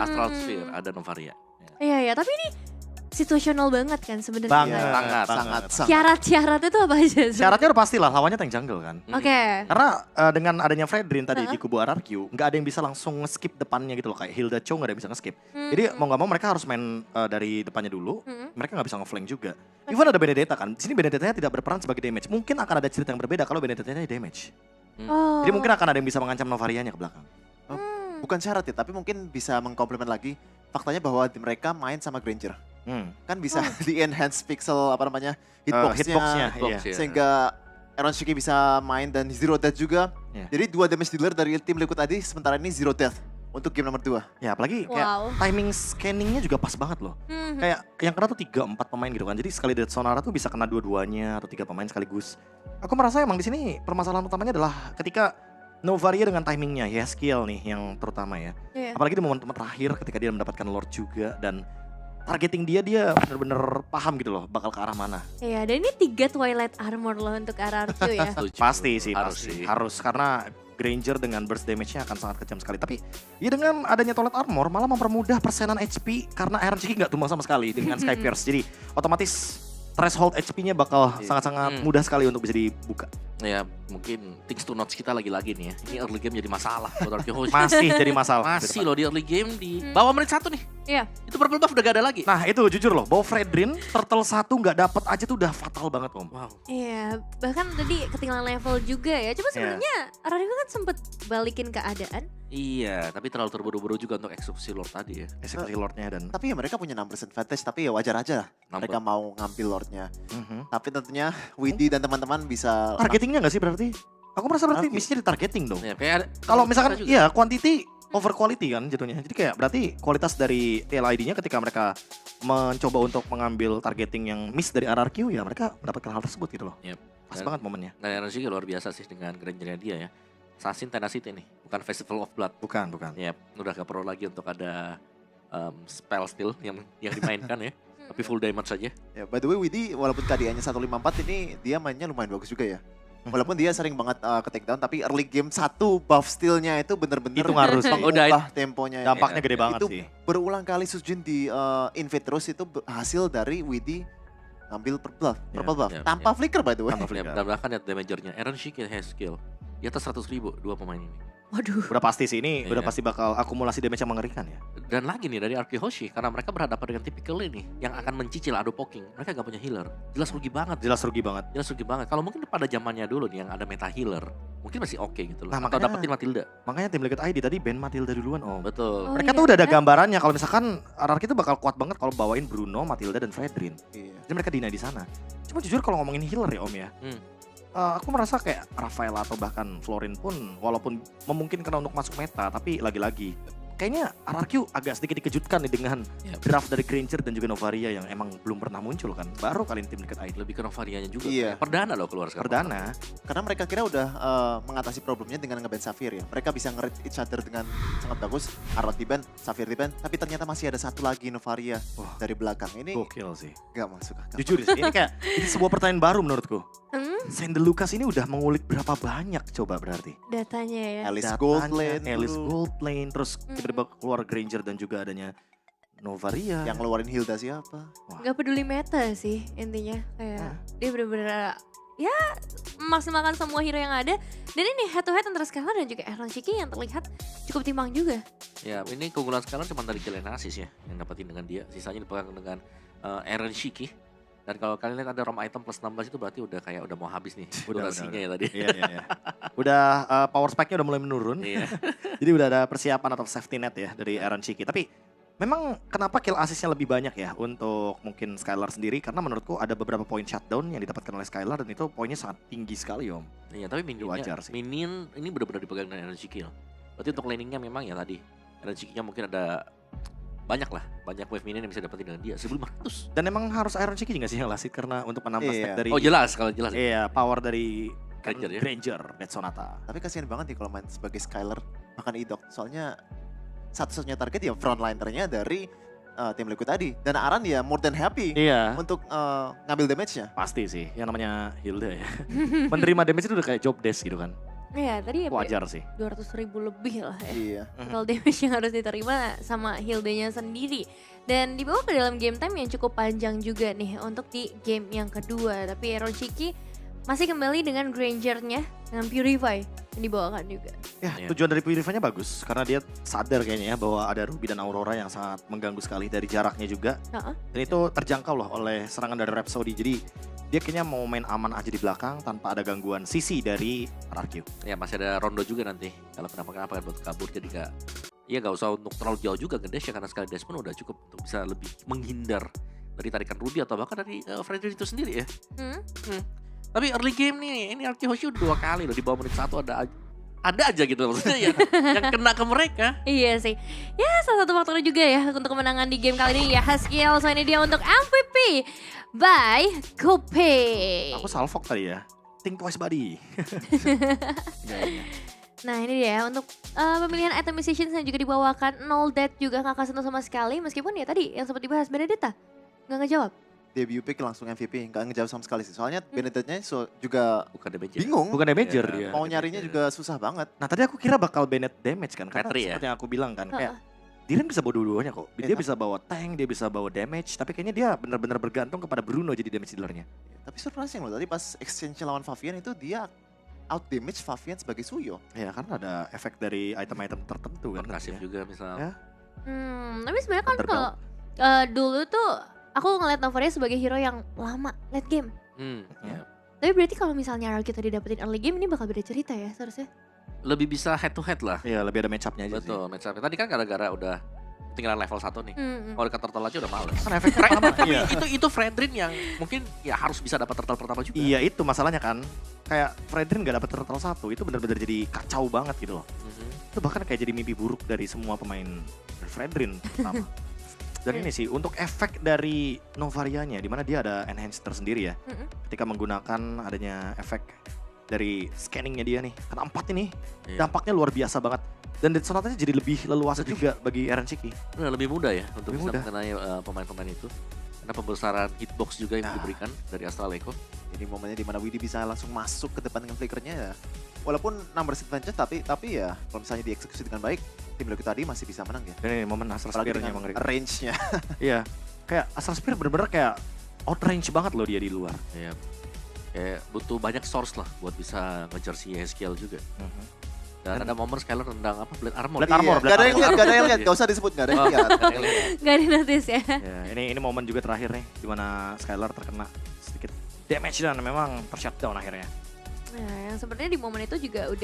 Astral Sphere, ada Novaria. Ya. Iya ya, tapi ini situasional banget kan sebenarnya. Sangat. Syarat-syarat itu apa aja sih? Syaratnya udah pastilah lawannya tank jungle kan. Oke. Karena dengan adanya Fredrin tadi di kubu RRQ, nggak ada yang bisa langsung nge-skip depannya gitu loh. Kayak Hilda Cho nggak ada yang bisa nge-skip. Jadi mau nggak mau mereka harus main dari depannya dulu. Mereka nggak bisa nge-flank juga. Even ada Benedetta kan. Di sini Benedetta-nya tidak berperan sebagai damage. Mungkin akan ada cerita yang berbeda kalau Benedetta-nya damage. Oh. Jadi mungkin akan ada yang bisa mengancam Novarianya ke belakang. Bukan syarat ya, tapi mungkin bisa mengkomplement lagi faktanya bahwa mereka main sama Granger. Kan bisa di enhance pixel apa namanya hitboxnya, Hitboxnya, Hitbox, iya. ya. sehingga Iron Shiki bisa main dan zero death juga. Iya. Jadi 2 damage dealer dari tim Liquid ID sementara ini zero death untuk game nomor 2. Ya apalagi kayak Wow. timing scanningnya juga pas banget loh. Kayak yang kena tuh 3-4 pemain gitu kan. Jadi sekali Death Sonara tuh bisa kena dua-duanya atau 3 pemain sekaligus. Aku merasa emang di sini permasalahan utamanya adalah ketika Novaria dengan timingnya, Yehezkiel nih yang terutama ya. Iya. Apalagi di momen terakhir ketika dia mendapatkan Lord juga dan targeting dia bener-bener paham gitu loh bakal ke arah mana. Iya, dan ini 3 Twilight Armor loh untuk RRQ ya. Setuju. Pasti sih, Harus pasti. sih. Harus karena Granger dengan burst damage-nya akan sangat kejam sekali. Tapi ya dengan adanya Toilet Armor malah mempermudah persenan HP karena Iron Shiki nggak tumbang sama sekali dengan Sky Pierce. Jadi otomatis threshold HP-nya bakal sangat-sangat mudah sekali untuk bisa dibuka. Ya mungkin things to notes kita lagi-lagi nih ya. Ini early game jadi masalah buat RRQ Hoshi. Masih jadi masalah. Masih loh di early game di bawah menit 1 nih. Iya. Itu purple buff udah gak ada lagi. Nah itu jujur loh, bawa Fredrin, turtle 1 nggak dapet aja tuh udah fatal banget om. Wow. Iya, bahkan tadi ketinggalan level juga ya. Cuma sebenarnya RRQ kan sempet balikin keadaan. Iya, tapi terlalu terburu-buru juga untuk eksekusi Lord tadi ya. Eksekusi Lordnya dan Tapi ya mereka punya 6% advantage, tapi ya wajar aja lah mereka mau ngambil Lordnya. Tapi tentunya Widi dan teman-teman bisa targetingnya nggak sih berarti? Aku merasa berarti Oke. misinya di targeting dong. Ya, kayak Kalau misalkan juga. iya quantity over quality kan jatuhnya. Jadi kayak berarti kualitas dari TLID-nya ketika mereka mencoba untuk mengambil targeting yang miss dari RRQ ya mereka mendapatkan hal tersebut gitu loh. Yep. Pas Dan- banget momennya. Dan energi luar biasa sih dengan Grangernya dia ya. Assassin Tenacity nih, bukan Festival of Blood. Bukan. Ya, udah gak perlu lagi untuk ada spell steal yang dimainkan ya. Tapi full damage saja. Ya, by the way Widi walaupun KDA-nya 154 ini dia mainnya lumayan bagus juga ya. Walaupun dia sering banget ke take down tapi early game 1 buff steal-nya itu bener-bener Itu ngaruh sih. mengubah temponya. Dampaknya gede banget itu sih. berulang kali Sujin di Invade terus itu hasil dari Widi ngambil purple buff ya, tanpa ya. flicker by the way. Tanpa Ya, flicker. dan bahkan lihat damagernya. Aaron Shiki has skill. Di atas 100.000 dua pemain ini. Waduh. Udah pasti sih ini Iya. udah pasti bakal akumulasi damage yang mengerikan ya. Dan lagi nih dari RRQ Hoshi, karena mereka berhadapan dengan tipikal ini yang akan mencicil ado poking. Mereka gak punya healer. Jelas rugi banget. Jelas rugi banget. Jelas rugi banget. Kalau mungkin pada zamannya dulu nih yang ada meta healer, mungkin masih oke gitu loh. Nah, Atau makanya- dapetin Matilda. Makanya tim Liquid ID tadi ban Matilda duluan om. Betul. Oh, Mereka iya. tuh udah ada gambarannya kalau misalkan RRQ itu bakal kuat banget kalau bawain Bruno, Matilda dan Fredrin. Iya. Jadi mereka deny di sana. Cuma jujur kalau ngomongin healer ya om ya. Aku merasa kayak Rafael atau bahkan Florin pun walaupun memungkinkan untuk masuk meta tapi lagi-lagi kayaknya RRQ agak sedikit dikejutkan nih dengan Yap. draft dari Granger dan juga Novaria yang emang belum pernah muncul kan. Baru kali ini tim Liquid ID. Lebih ke Novarianya juga. Iya. Perdana loh keluar sekarang. Perdana. Karena mereka kira udah mengatasi problemnya dengan nge-ban Xayah ya. Mereka bisa nge-read each other dengan sangat bagus. Arlott di-ban, Xayah di-ban, tapi ternyata masih ada satu lagi Novaria Wah. dari belakang. Ini Gokil sih. gak masuk akal. Jujur sih, ini kayak ini sebuah pertanyaan baru menurutku. Hmm, Sander Lucas ini udah mengulik berapa banyak coba berarti? datanya ya. Alice Datanya, Goldlane Alice dulu. Goldlane, terus tiba-tiba keluar Granger dan juga adanya Novaria. Yang ngeluarin Hilda siapa? Gak peduli meta sih intinya. Kayak dia bener-bener ya memaksimalkan semua hero yang ada. Dan ini head to head antara Skylar dan juga Aaron Shiki yang terlihat cukup timbang juga. Ya ini keunggulan sekarang cuma dari Jalen Asis ya yang dapetin dengan dia. Sisanya dipegang dengan Aaron Shiki. Dan kalau kalian lihat ada ROM item plus 16 itu berarti udah kayak udah mau habis nih durasinya ya tadi. Iya, iya, iya. Udah power spike-nya udah mulai menurun. Iya. Jadi udah ada persiapan atau safety net ya dari Aaron Shiki. Tapi memang kenapa kill assist-nya lebih banyak ya untuk mungkin Skylar sendiri? Karena menurutku ada beberapa poin shutdown yang didapatkan oleh Skylar dan itu poinnya sangat tinggi sekali Om. Iya tapi minionnya, Wajar sih. minion ini benar-benar dipegang dengan Aaron Shiki loh. Berarti untuk laningnya memang ya tadi Aaron Shiki-nya mungkin ada banyak wave minion yang bisa dapetin dengan dia 1500. Dan emang harus Aaron Shiki nggak sih yang last hit karena untuk menambah Iya. stack dari Oh jelas kalau jelas. iya power dari Granger ya? Granger, Dead Sonata. Tapi kasihan banget nih kalau main sebagai Skylar bahkan Idok. Soalnya satu-satunya target ya frontlinernya dari tim Liquid tadi. Dan Aran ya more than happy Iya. untuk ngambil damage-nya. Pasti sih, yang namanya Hilda ya. Menerima damage itu udah kayak job desk gitu kan. Iya tadi ya Wajar sih. 200.000 lebih lah ya. Iya. Total damage yang harus diterima sama Hilde-nya sendiri. Dan dibawa ke dalam game time yang cukup panjang juga nih untuk di game yang kedua. Tapi Aaron Shiki masih kembali dengan Granger-nya dengan Purify yang dibawakan juga. Ya, Iya. tujuan dari Purify-nya bagus karena dia sadar kayaknya ya bahwa ada Ruby dan Aurora yang sangat mengganggu sekali dari jaraknya juga. Heeh. Dan itu terjangkau loh oleh serangan dari Rhapsody. Jadi dia kayaknya mau main aman aja di belakang tanpa ada gangguan sisi dari RRQ. Ya masih ada Rondo juga nanti. Kalau kenapa-kenapa kan buat kabur jadi gak usah untuk terlalu jauh juga ngedash ya karena sekali dash pun udah cukup untuk bisa lebih menghindar dari tarikan Ruby atau bahkan dari Frederick itu sendiri ya. Tapi early game nih, ini RRQ Hoshi udah 2 kali loh di bawah menit 1 ada aja gitu maksudnya ya yang kena ke mereka. Iya sih. Ya salah satu faktornya juga ya untuk kemenangan di game kali ini ya Haskiel. So ini dia untuk MVP by GoPay. Aku salfok tadi ya. Think twice buddy. Nah ini dia untuk pemilihan item musicians yang juga dibawakan. Null Death juga gak sentuh sama sekali. Meskipun ya tadi yang sempat dibahas Benedetta gak ngejawab. Debut pick langsung MVP, nggak ngejawab sama sekali sih. Soalnya Benedetta-nya juga Bukan damage. bingung. Bukan damager Iya. dia. Mau nyarinya juga susah banget. Nah tadi aku kira bakal Bennett damage kan. Karena Petri ya? seperti yang aku bilang kan. Kayak Heeh. Diren bisa bawa dua-duanya kok. Dia Iya. bisa bawa tank, dia bisa bawa damage. Tapi kayaknya dia benar-benar bergantung kepada Bruno jadi damage dealernya. Tapi surprising loh, tadi pas exchange lawan Favian itu dia out damage Favian sebagai Suyo. Ya karena ada efek dari item-item tertentu kan. Perkasif juga misalnya. Ya. Tapi sebenarnya kan Underdog. kalau dulu tuh aku ngeliat Novaria sebagai hero yang lama late game. Ya. Tapi berarti kalau misalnya RRQ tadi dapetin early game ini bakal beda cerita ya seharusnya. Lebih bisa head to head lah. Iya lebih ada match-up-nya aja Betul, match up. Tadi kan gara-gara udah tinggalan level 1 nih. Kalau dekat turtle aja udah males. sih. Kan efeknya pertama. Iya. itu Fredrin yang mungkin ya harus bisa dapat turtle pertama juga. Iya itu masalahnya kan. Kayak Fredrin gak dapet turtle 1 itu benar-benar jadi kacau banget gitu loh. Mhm. Itu bahkan kayak jadi mimpi buruk dari semua pemain Fredrin pertama. Dan ini sih untuk efek dari Novarianya di mana dia ada enhance tersendiri ya. Ketika menggunakan adanya efek dari scanningnya dia nih. Karena 4 ini Iya. dampaknya luar biasa banget. Dan Dead Sonata jadi lebih leluasa juga bagi Aaron Shiki. Udah lebih mudah ya untuk Lebih bisa mudah. mengenai pemain-pemain itu. Karena pembesaran hitbox juga yang Nah. diberikan dari Astral Echo. Ini momennya dimana Widi bisa langsung masuk ke depan dengan flickernya ya. Walaupun numbers advantage tapi ya kalau misalnya dieksekusi dengan baik, tim Liquid tadi masih bisa menang ya. Dan ini momen Astral Apalagi Spear-nya dengan emang range-nya. Iya. Kayak Astral Spear bener-bener kayak outrange banget loh dia di luar. Ya. Kayak butuh banyak source lah buat bisa ngejar si Haskiel juga. Dan ada momen Skylar tendang apa? Blade Armor. Blade Armor, Iya, gak ada yang Armor. lihat, gak ada yang lihat, gak usah disebut, gak ada yang Oh, lihat. ada yang lihat. Gak di notice ya. Ya, ini momen juga terakhir nih di mana Skylar terkena sedikit damage dan memang ter-shutdown akhirnya. Nah yang sebenarnya di momen itu juga udah